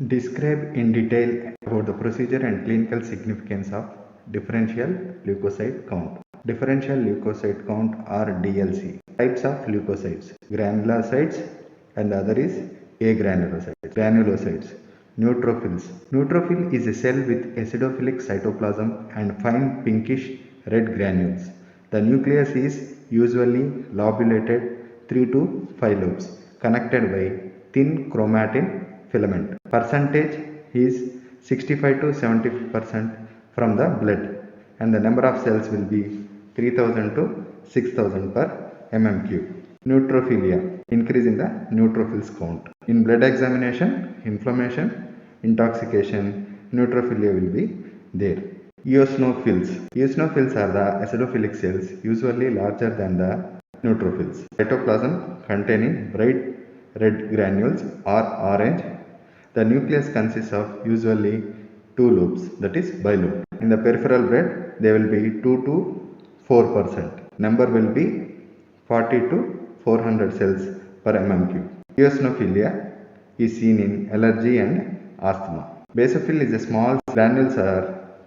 Describe in detail about the procedure and clinical significance of differential leukocyte count. Differential leukocyte count or DLC. Types of leukocytes: granulocytes, and the other is agranulocytes. Granulocytes. Neutrophils. Neutrophil is a cell with acidophilic cytoplasm and fine pinkish red granules. The nucleus is usually lobulated 3 to 5 lobes connected by thin chromatin filament. Percentage is 65 to 70% from the blood, and the number of cells will be 3000 to 6000 per mm3. Neutrophilia, increase in the neutrophils count. In blood examination, inflammation, intoxication, neutrophilia will be there. Eosinophils. Eosinophils are the acidophilic cells, usually larger than the neutrophils. Cytoplasm containing bright red granules or orange. The nucleus consists of usually 2 lobes, that is bilobe. In the peripheral blood, they will be 2 to 4%. Number will be 40 to 400 cells per mm3. Eosinophilia is seen in allergy and asthma. Basophil is a small granules are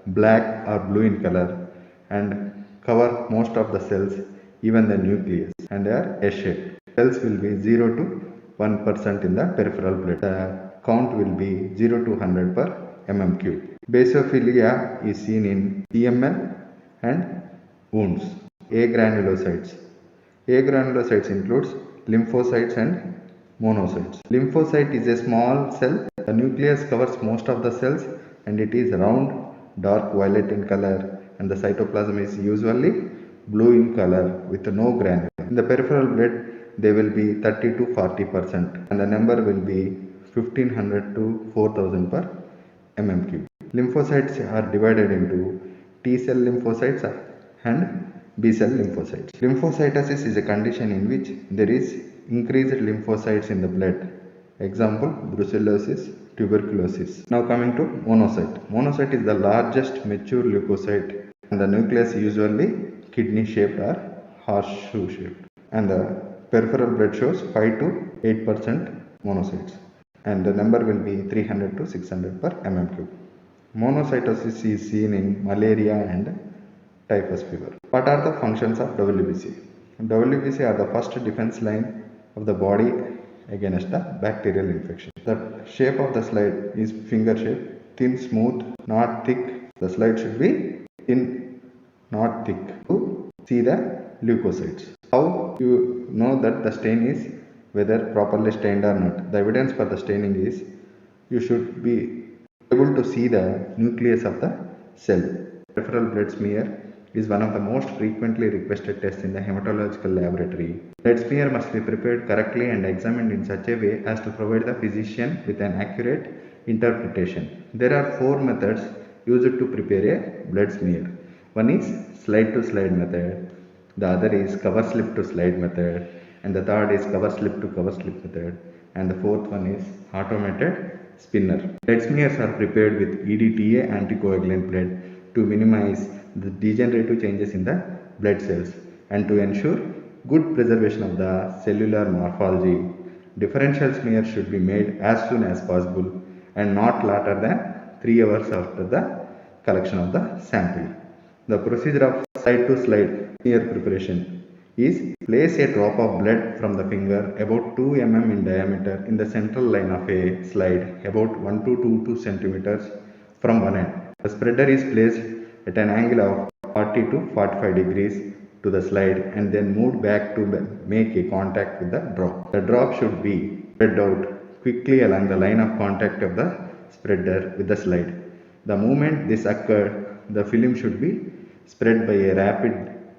black or blue in color and cover most of the cells, even the nucleus, and they are S-shaped. Cells will be 0 to 1% in the peripheral blood. The count will be 0 to 100 per mm3. Basophilia is seen in CML and wounds. Agranulocytes. Agranulocytes includes lymphocytes and monocytes. Lymphocyte is a small cell. The nucleus covers most of the cells and it is round, dark violet in color, and the cytoplasm is usually blue in color with no granule. In the peripheral blood, they will be 30 to 40% and the number will be 1500 to 4000 per mm3. Lymphocytes are divided into T cell lymphocytes and B cell lymphocytes. Lymphocytosis is a condition in which there is increased lymphocytes in the blood. Example, brucellosis, tuberculosis. Now coming to monocyte. Monocyte is the largest mature leukocyte and the nucleus usually kidney shaped or horseshoe shaped. And the peripheral blood shows 5 to 8% monocytes and the number will be 300 to 600 per mm3. Monocytosis is seen in malaria and typhus fever. What are the functions of WBC? WBC are the first defense line of the body against the bacterial infection. The shape of the slide is finger shape, thin, smooth, not thick. The slide should be thin, not thick to see the leukocytes. How you know that the stain is whether properly stained or not? The evidence for the staining is you should be able to see the nucleus of the cell. Peripheral blood smear is one of the most frequently requested tests in the hematological laboratory. Blood smear must be prepared correctly and examined in such a way as to provide the physician with an accurate interpretation. There are 4 methods used to prepare a blood smear. One is slide to slide method, the other is cover slip to slide method, and the third is cover slip to cover slip method, and the fourth one is automated spinner. Blood smears are prepared with EDTA anticoagulant blood to minimize the degenerative changes in the blood cells and to ensure good preservation of the cellular morphology. Differential smear should be made as soon as possible and not later than 3 hours after the collection of the sample. The procedure of slide to slide smear preparation is place a drop of blood from the finger about 2 mm in diameter in the central line of a slide about 1 to 2 centimeters from one end. The spreader is placed at an angle of 40 to 45 degrees to the slide and then moved back to make a contact with the drop. The drop should be spread out quickly along the line of contact of the spreader with the slide. The moment this occurred, the film should be spread by a rapid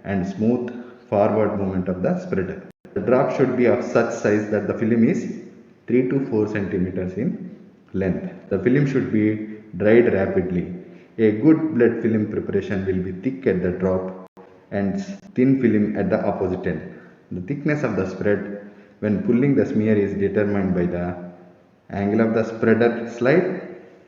and smooth forward movement of the spreader. The drop should be of such size that the film is 3 to 4 centimeters in length. The film should be dried rapidly. A good blood film preparation will be thick at the drop and thin film at the opposite end. The thickness of the spread when pulling the smear is determined by the angle of the spreader slide.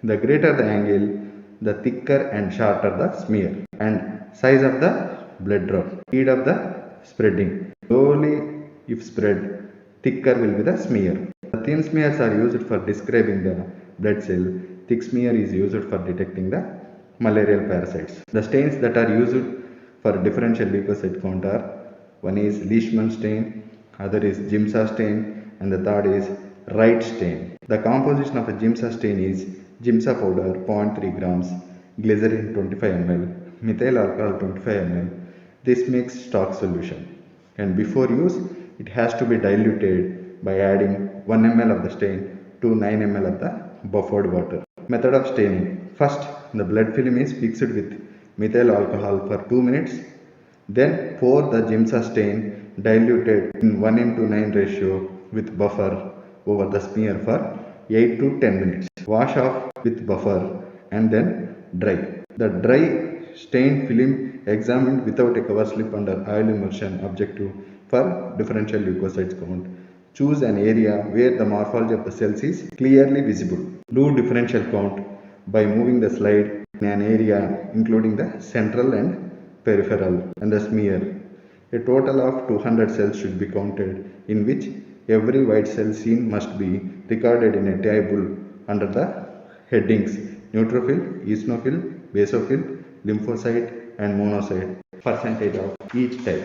The greater the angle, the thicker and shorter the smear, and size of the blood drop. Speed of the spreading. Slowly if spread, thicker will be the smear. The thin smears are used for describing the blood cell. Thick smear is used for detecting the malarial parasites. The stains that are used for differential leukocyte count are: one is Leishman stain, other is Giemsa stain, and the third is Wright stain. The composition of a Giemsa stain is Giemsa powder 0.3 grams, glycerin 25 ml, methyl alcohol 25 ml. This makes stock solution, and before use it has to be diluted by adding 1 ml of the stain to 9 ml of the buffered water. Method of staining: first, the blood film is fixed with methyl alcohol for 2 minutes. Then pour the Giemsa stain diluted in 1:9 ratio with buffer over the smear for 8 to 10 minutes. Wash off with buffer and then dry. The dry stained film examined without a cover slip under oil immersion objective for differential leukocytes count. Choose an area where the morphology of the cells is clearly visible. Do differential count by moving the slide in an area including the central and peripheral and the smear. A total of 200 cells should be counted, in which every white cell seen must be recorded in a table under the headings neutrophil, eosinophil, basophil, lymphocyte and monocyte, percentage of each type.